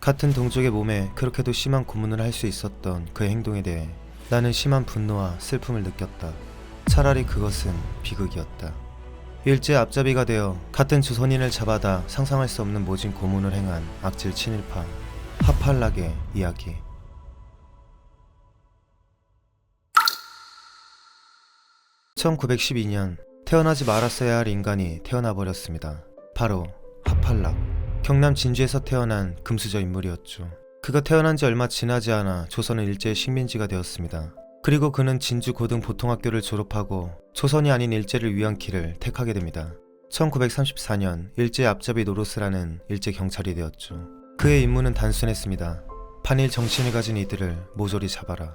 같은 동족의 몸에 그렇게도 심한 고문을 할 수 있었던 그의 행동에 대해 나는 심한 분노와 슬픔을 느꼈다. 차라리 그것은 비극이었다. 일제의 앞잡이가 되어 같은 조선인을 잡아다 상상할 수 없는 모진 고문을 행한 악질 친일파 하팔락의 이야기. (1912년) 태어나지 말았어야 할 인간이 태어나 버렸습니다. 바로 하팔락. 경남 진주에서 태어난 금수저 인물이었죠. 그가 태어난 지 얼마 지나지 않아 조선은 일제의 식민지가 되었습니다. 그리고 그는 진주 고등보통학교를 졸업하고 조선이 아닌 일제를 위한 길을 택하게 됩니다. 1934년 일제의 앞잡이 노릇을 하는 일제 경찰이 되었죠. 그의 임무는 단순했습니다. 반일 정신을 가진 이들을 모조리 잡아라.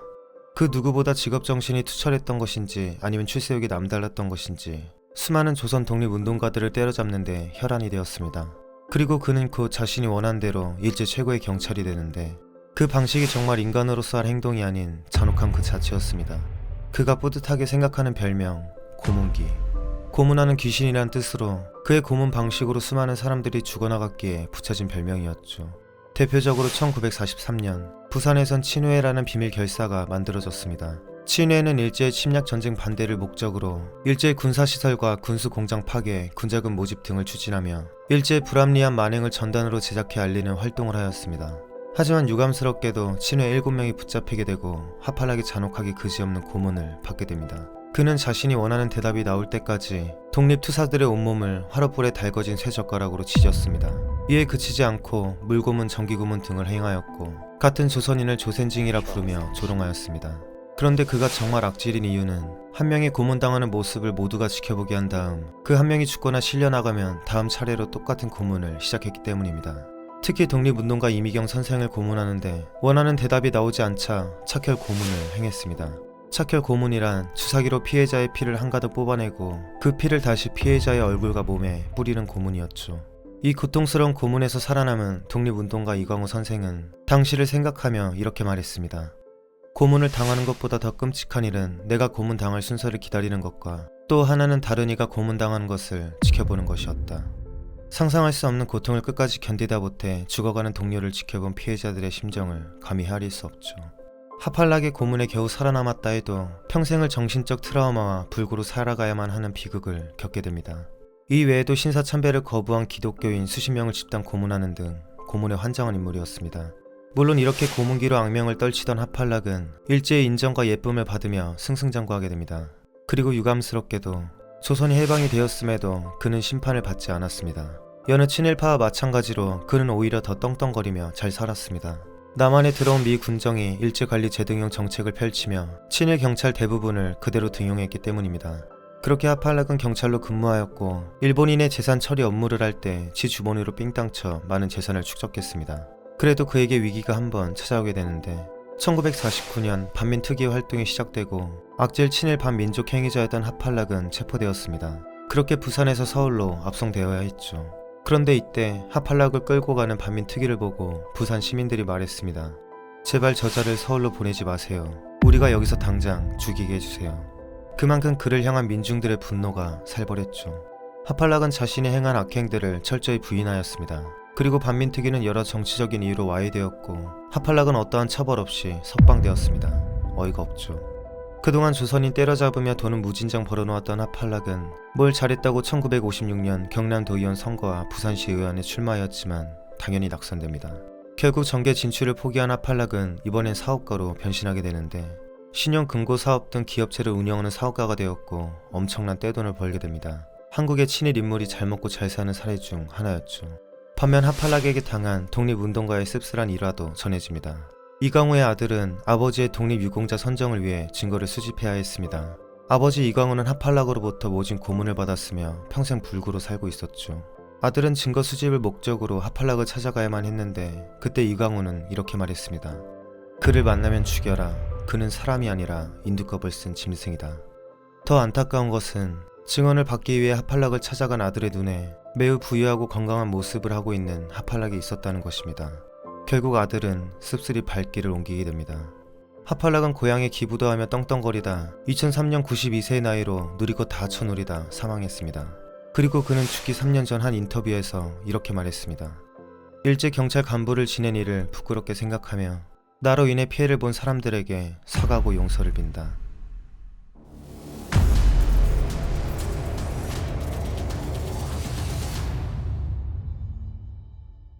그 누구보다 직업정신이 투철했던 것인지 아니면 출세욕이 남달랐던 것인지 수많은 조선 독립운동가들을 때려잡는데 혈안이 되었습니다. 그리고 그는 곧 자신이 원한 대로 일제 최고의 경찰이 되는데 그 방식이 정말 인간으로서 할 행동이 아닌 잔혹함 그 자체였습니다. 그가 뿌듯하게 생각하는 별명 고문기. 고문하는 귀신이란 뜻으로 그의 고문 방식으로 수많은 사람들이 죽어나갔기에 붙여진 별명이었죠. 대표적으로 1943년 부산에선 친회라는 비밀 결사가 만들어졌습니다. 친회는 일제의 침략 전쟁 반대를 목적으로 일제의 군사시설과 군수공장 파괴, 군자금 모집 등을 추진하며 일제의 불합리한 만행을 전단으로 제작해 알리는 활동을 하였습니다. 하지만 유감스럽게도 친회 7명이 붙잡히게 되고 하팔락이 잔혹하게 그지없는 고문을 받게 됩니다. 그는 자신이 원하는 대답이 나올 때까지 독립투사들의 온몸을 화롯불에 달궈진 쇠젓가락으로 지졌습니다. 이에 그치지 않고 물고문, 전기고문 등을 행하였고 같은 조선인을 조센징이라 부르며 조롱하였습니다. 그런데 그가 정말 악질인 이유는 한 명이 고문당하는 모습을 모두가 지켜보게 한 다음 그 한 명이 죽거나 실려나가면 다음 차례로 똑같은 고문을 시작했기 때문입니다. 특히 독립운동가 이미경 선생을 고문하는데 원하는 대답이 나오지 않자 척혈 고문을 행했습니다. 척혈 고문이란 주사기로 피해자의 피를 한가득 뽑아내고 그 피를 다시 피해자의 얼굴과 몸에 뿌리는 고문이었죠. 이 고통스러운 고문에서 살아남은 독립운동가 이광호 선생은 당시를 생각하며 이렇게 말했습니다. 고문을 당하는 것보다 더 끔찍한 일은 내가 고문당할 순서를 기다리는 것과 또 하나는 다른 이가 고문당하는 것을 지켜보는 것이었다. 상상할 수 없는 고통을 끝까지 견디다 못해 죽어가는 동료를 지켜본 피해자들의 심정을 감히 헤아릴 수 없죠. 하팔락의 고문에 겨우 살아남았다 해도 평생을 정신적 트라우마와 불구로 살아가야만 하는 비극을 겪게 됩니다. 이 외에도 신사참배를 거부한 기독교인 수십 명을 집단 고문하는 등 고문에 환장한 인물이었습니다. 물론 이렇게 고문기로 악명을 떨치던 하팔락은 일제의 인정과 예쁨을 받으며 승승장구하게 됩니다. 그리고 유감스럽게도 조선이 해방이 되었음에도 그는 심판을 받지 않았습니다. 여느 친일파와 마찬가지로 그는 오히려 더 떵떵거리며 잘 살았습니다. 남한에 들어온 미 군정이 일제관리 재등용 정책을 펼치며 친일 경찰 대부분을 그대로 등용했기 때문입니다. 그렇게 하팔락은 경찰로 근무하였고 일본인의 재산 처리 업무를 할 때 지 주머니로 삥땅 쳐 많은 재산을 축적했습니다. 그래도 그에게 위기가 한번 찾아오게 되는데 1949년 반민특위 활동이 시작되고 악질 친일 반민족 행위자였던 하팔락은 체포되었습니다. 그렇게 부산에서 서울로 압송되어야 했죠. 그런데 이때 하팔락을 끌고 가는 반민특위를 보고 부산 시민들이 말했습니다. 제발 저자를 서울로 보내지 마세요. 우리가 여기서 당장 죽이게 해주세요. 그만큼 그를 향한 민중들의 분노가 살벌했죠. 하팔락은 자신이 행한 악행들을 철저히 부인하였습니다. 그리고 반민특위는 여러 정치적인 이유로 와해되었고 하팔락은 어떠한 처벌 없이 석방되었습니다. 어이가 없죠. 그동안 조선인 때려잡으며 돈은 무진장 벌어놓았던 하팔락은 뭘 잘했다고 1956년 경남도의원 선거와 부산시 의원에 출마하였지만 당연히 낙선됩니다. 결국 정계 진출을 포기한 하팔락은 이번엔 사업가로 변신하게 되는데 신용금고사업 등 기업체를 운영하는 사업가가 되었고 엄청난 떼돈을 벌게 됩니다. 한국의 친일 인물이 잘 먹고 잘 사는 사례 중 하나였죠. 반면 하팔락에게 당한 독립운동가의 씁쓸한 일화도 전해집니다. 이광호의 아들은 아버지의 독립유공자 선정을 위해 증거를 수집해야 했습니다. 아버지 이광호는 하팔락으로부터 모진 고문을 받았으며 평생 불구로 살고 있었죠. 아들은 증거 수집을 목적으로 하팔락을 찾아가야만 했는데 그때 이광호는 이렇게 말했습니다. 그를 만나면 죽여라. 그는 사람이 아니라 인두껍을 쓴 짐승이다. 더 안타까운 것은 증언을 받기 위해 하팔락을 찾아간 아들의 눈에 매우 부유하고 건강한 모습을 하고 있는 하팔락이 있었다는 것입니다. 결국 아들은 씁쓸히 발길을 옮기게 됩니다. 하팔락은 고향에 기부도 하며 떵떵거리다 2003년 92세의 나이로 누리고 다 쳐누리다 사망했습니다. 그리고 그는 죽기 3년 전 한 인터뷰에서 이렇게 말했습니다. 일제 경찰 간부를 지낸 일을 부끄럽게 생각하며 나로 인해 피해를 본 사람들에게 사과하고 용서를 빈다.